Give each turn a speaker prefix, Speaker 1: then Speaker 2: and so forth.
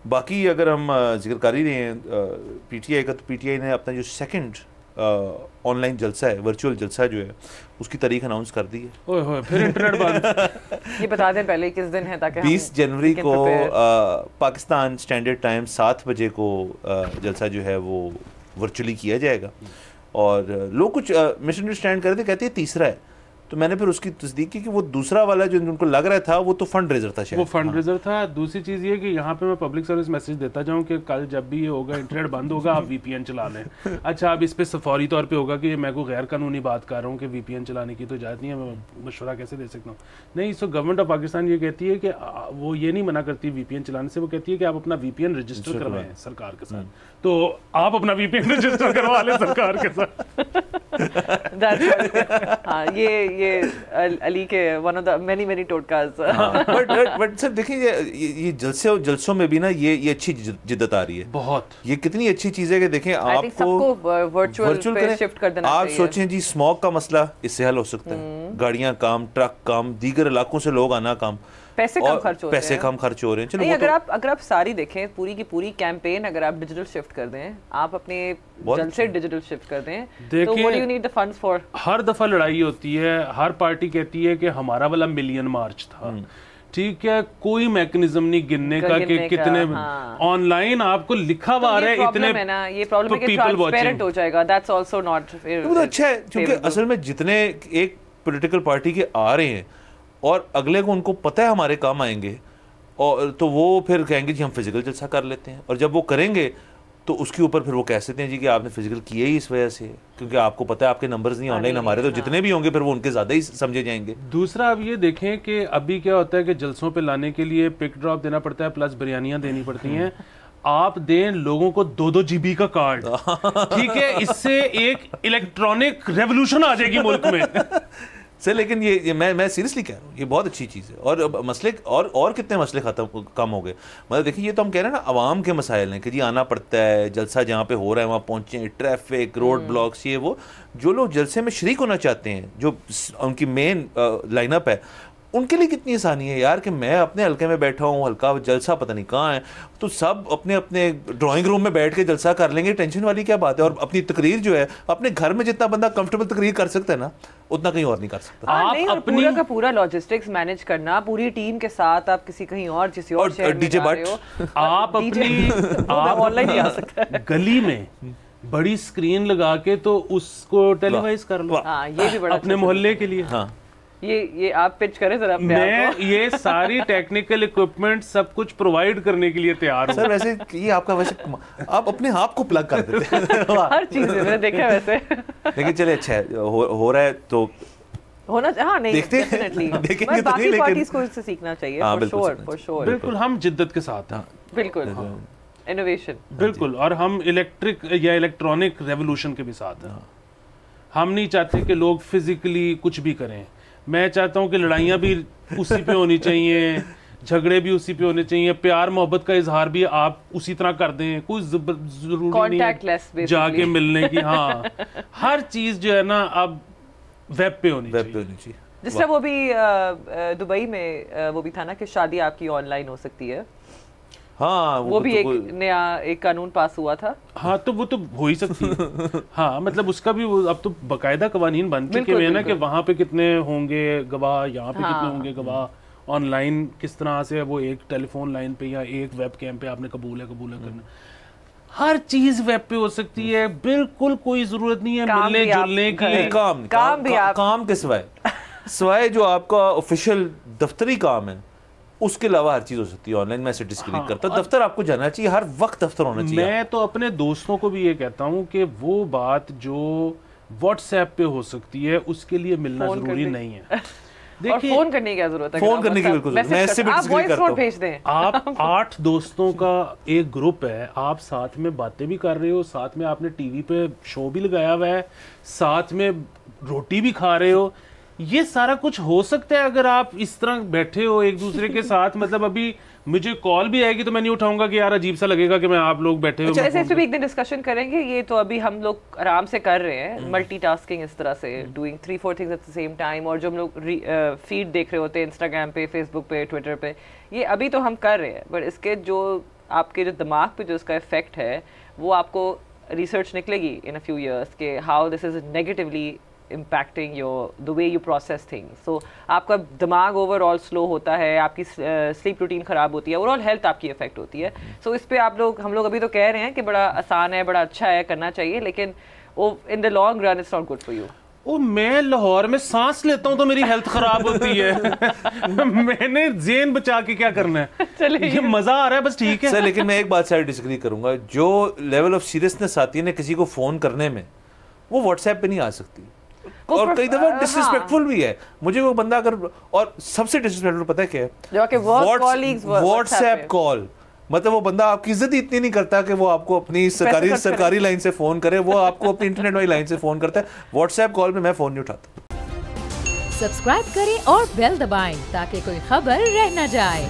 Speaker 1: बाकी अगर हम जिक्र कर ही रहे हैं पीटीआई का, तो पीटीआई ने अपना जो सेकंड ऑनलाइन जलसा है, वर्चुअल जलसा जो है, उसकी तारीख अनाउंस कर दी है।
Speaker 2: ओए होए, फिर इंटरनेट बंद।
Speaker 3: ये बता दें पहले किस दिन है ताकि
Speaker 1: 20 जनवरी को पाकिस्तान स्टैंडर्ड टाइम 7 बजे को जलसा जो है वो वर्चुअली किया जाएगा। और लोग कुछ मिसअंडरस्टैंड कर रहे थे, कहते हैं तीसरा है, तो मैंने फिर उसकी तस्दीक की कि वो दूसरा वाला जो उनको लग रहा था वो तो फंड रेजर था शायद।
Speaker 2: वो फंड रेजर था। दूसरी चीज़ ये कि यहाँ पे मैं पब्लिक सर्विस मैसेज देता जाऊँ कि कल जब भी ये होगा इंटरनेट बंद होगा आप वीपीएन चला लें। अच्छा, अब इस पे फौरी तौर पे होगा कि मैं कोई गैर कानूनी बात कर रहा हूँ कि वीपीएन चलाने की तो इजाज़त नहीं है, मैं मशवरा कैसे दे सकता हूँ? नहीं, सो गवर्नमेंट ऑफ पाकिस्तान ये कहती है कि वो ये नहीं मना करती वीपीएन चलाने से, वो कहती है कि आप अपना वीपीएन रजिस्टर करवाएं सरकार के साथ, तो आप अपना वीपीएन रजिस्टर करवा लें सरकार के साथ।
Speaker 3: हाँ, ये अली के वन ऑफ द मेनी टोटकाज।
Speaker 1: बट सर देखिए, ये जलसों में भी ना ये अच्छी जिद्दत आ रही है
Speaker 2: बहुत।
Speaker 1: ये कितनी अच्छी चीज़ है कि देखें आपको
Speaker 3: वर्चुअल पे शिफ्ट कर देना
Speaker 1: आप
Speaker 3: चाहिए।
Speaker 1: सोचें जी, स्मॉग का मसला इससे हल हो सकता है, गाड़ियां कम, ट्रक कम, दीगर इलाकों से लोग आना कम,
Speaker 3: पैसे कम खर्च हो रहे हैं।
Speaker 1: पैसे कम खर्च हो रहे हैं। चलो
Speaker 3: नहीं, अगर आप सारी देखें पूरी की पूरी कैंपेन अगर आप डिजिटल शिफ्ट कर दें, आप अपने जलसे डिजिटल शिफ्ट कर दें, तो what do you need the funds for?
Speaker 2: हर दफा लड़ाई होती है, हर पार्टी कहती है कि हमारा वाला मिलियन मार्च था, ठीक है, कोई मैकेनिज्म नहीं गिनने का कि कितने ऑनलाइन आपको लिखा हुआ है इतने
Speaker 3: है ना, ये प्रॉब्लम है कि ट्रांसपेरेंट हो जाएगा। दैट्स आल्सो नॉट,
Speaker 1: वो तो अच्छा है क्योंकि असल में जितने एक पॉलिटिकल पार्टी के आ रहे हैं और अगले को उनको पता है हमारे काम आएंगे, और तो वो फिर कहेंगे जी हम फिजिकल जलसा कर लेते हैं, और जब वो करेंगे तो उसके ऊपर फिर वो कह सकते हैं जी कि आपने फिजिकल किया ही इस वजह से, क्योंकि आपको पता है आपके नंबर्स नहीं ऑनलाइन, हमारे तो जितने भी होंगे फिर वो उनके ज़्यादा ही समझे जाएंगे।
Speaker 2: दूसरा अब ये देखें कि अभी क्या होता है कि जलसों पे लाने के लिए पिक ड्रॉप देना पड़ता है, प्लस बिरयानियाँ देनी पड़ती हैं। आप दें लोगों को 2-2 GB का कार्ड, ठीक है, इससे एक इलेक्ट्रॉनिक रेवोल्यूशन आ जाएगी मुल्क में।
Speaker 1: सर लेकिन ये मैं सीरियसली कह रहा हूँ, ये बहुत अच्छी चीज़ है। और मसले और कितने मसले कम हो गए। मतलब देखिए, ये तो हम कह रहे हैं ना आवाम के मसाइल हैं कि जी आना पड़ता है, जलसा जहाँ पे हो रहा है वहाँ पहुँचें, ट्रैफिक, रोड ब्लॉक्स, ये वो। जो लोग जलसे में शरीक होना चाहते हैं, जो उनकी मेन लाइनअप है, उनके लिए कितनी आसानी है यार कि मैं अपने हल्के में बैठा हूँ, हल्का जलसा पता नहीं कहाँ है, तो सब अपने अपने ड्राइंग रूम में बैठ के जलसा कर लेंगे, टेंशन वाली क्या बात है। और अपनी तकरीर जो है अपने घर में जितना बंदा कंफर्टेबल तकरीर कर सकता है ना, उतना कहीं और नहीं कर सकता।
Speaker 3: आप नहीं, अपनी पूरा का पूरा लॉजिस्टिक्स मैनेज करना, पूरी टीम के साथ आप किसी कहीं और किसी और शहर में जा रहे हो,
Speaker 2: आप अपनी
Speaker 3: ऑनलाइन ही आ सकता है,
Speaker 2: गली में बड़ी स्क्रीन लगा के तो उसको टेलीवाइज कर लो।
Speaker 3: ये भी बड़ा
Speaker 2: अपने मोहल्ले के लिए।
Speaker 1: हाँ,
Speaker 3: ये आप पिच करें जरा अपने आप को।
Speaker 2: ये सारी टेक्निकल इक्विपमेंट सब कुछ प्रोवाइड करने के लिए तैयार हूं।
Speaker 1: सर वैसे ये आपका वैसे आप अपने आप को प्लग कर देते हैं
Speaker 3: हर चीज में, मैंने देखा वैसे।
Speaker 1: लेकिन चले अच्छा है, हो रहा है तो
Speaker 3: होना। हाँ नहीं,
Speaker 1: देखते
Speaker 3: डेफिनेटली बाकी पार्टीज को इससे सीखना चाहिए, फॉर श्योर।
Speaker 2: बिल्कुल, हम जिद्दत के साथ हैं,
Speaker 3: बिल्कुल इनोवेशन,
Speaker 2: बिल्कुल। और हम इलेक्ट्रिक या इलेक्ट्रॉनिक रेवोल्यूशन के भी साथ हैं। हम नहीं चाहते कि लोग फिजिकली कुछ भी करें। मैं चाहता हूं कि लड़ाइयाँ भी उसी पे होनी चाहिए, झगड़े भी उसी पे होने चाहिए, प्यार मोहब्बत का इजहार भी आप उसी तरह कर दें, कोई जरूरी नहीं जाके मिलने की। हाँ, हर चीज जो है ना अब वेब पे होनी चाहिए।
Speaker 3: जिस तरह वो भी दुबई में वो भी था ना कि शादी आपकी ऑनलाइन हो सकती है।
Speaker 1: हाँ,
Speaker 3: वो भी एक नया एक कानून पास हुआ था।
Speaker 2: हाँ, तो वो तो हो ही सकती है। हाँ, मतलब उसका भी अब तो बाकायदा कवानीन बन चुके हैं ना कि वहाँ पे कितने होंगे गवाह, यहाँ पे कितने होंगे गवाह, ऑनलाइन किस तरह से वो एक टेलीफोन लाइन पे या एक वेब कैम पे आपने कबूल है करना। हर चीज वेब पे हो सकती है, बिल्कुल कोई जरूरत नहीं है मिलने जुलने की।
Speaker 1: काम के सिवाय जो आपका ऑफिशियल दफ्तरी काम है, उसके अलावा हर चीज हो सकती है ऑनलाइन। मैं इसे डिस्क्रीट करता हूं, दफ्तर आपको जाना चाहिए, हर वक्त दफ्तर होना चाहिए।
Speaker 2: मैं तो अपने दोस्तों को भी ये कहता हूं कि वो बात जो व्हाट्सएप पे हो सकती है उसके लिए मिलना जरूरी नहीं है।
Speaker 3: देखिए, फोन करने की क्या जरूरत है,
Speaker 1: फोन करने की बिल्कुल मैं इससे भी डिस्क्रीट करता हूं।
Speaker 3: भेज दें
Speaker 2: आप 8 दोस्तों का एक ग्रुप है, आप साथ में बातें भी कर रहे हो, साथ में आपने टीवी पे शो भी लगाया हुआ है, साथ में रोटी भी खा रहे हो, ये सारा कुछ हो सकता है अगर आप इस तरह बैठे हो एक दूसरे के साथ। मतलब अभी मुझे कॉल भी आएगी तो मैं नहीं उठाऊंगा कि यार अजीब सा लगेगा कि मैं आप लोग बैठे हो।
Speaker 3: अच्छा, ऐसे भी एक दिन डिस्कशन करेंगे। ये तो अभी हम लोग आराम से कर रहे हैं, मल्टीटास्किंग इस तरह से, doing 3-4 things at the same time. और जो हम लोग फीड देख रहे होते हैं इंस्टाग्राम पे, फेसबुक पे, ट्विटर पे, ये अभी तो हम कर रहे हैं, बट इसके जो आपके जो दिमाग पे जो इसका इफेक्ट है वो आपको रिसर्च निकलेगी इन अ फ्यू इयर्स के how this is negatively impacting the way you process things. So आपका दिमाग ओवरऑल स्लो होता है, आपकी स्लीप रूटीन ख़राब होती है, ओवरऑल हेल्थ आपकी इफेक्ट होती है. So इस पे हम लोग अभी तो कह रहे हैं कि बड़ा आसान है, बड़ा अच्छा है, करना चाहिए, लेकिन वो in the long run it's not good for you.
Speaker 2: ओ मैं लाहौर में सांस लेता हूँ तो मेरी हेल्थ खराब होती है. मैंने जेन बचा के क्या करना है? ये मजा आ रहा है बस, ठीक है
Speaker 1: सर. लेकिन मैं एक बात से डिसएग्री करूंगा, जो लेवल ऑफ सीरियसनेस आती है ना किसी को फोन करने में, वो व्हाट्सएप पे नहीं आ सकती. और कई दफा डिसरिस्पेक्टफुल भी है. मुझे वो बंदा अगर, और सबसे डिसरिस्पेक्टफुल पता है क्या है? WhatsApp call. मतलब वो बंदा आपकी इज्जत ही इतनी नहीं करता कि वो आपको अपनी सरकारी लाइन से फोन करे, वो आपको अपनी इंटरनेट वाली लाइन से फोन करता है. व्हाट्सएप कॉल पे मैं फोन नहीं उठाता.
Speaker 4: सब्सक्राइब करें और बेल दबाएं ताकि कोई खबर रह न जाए.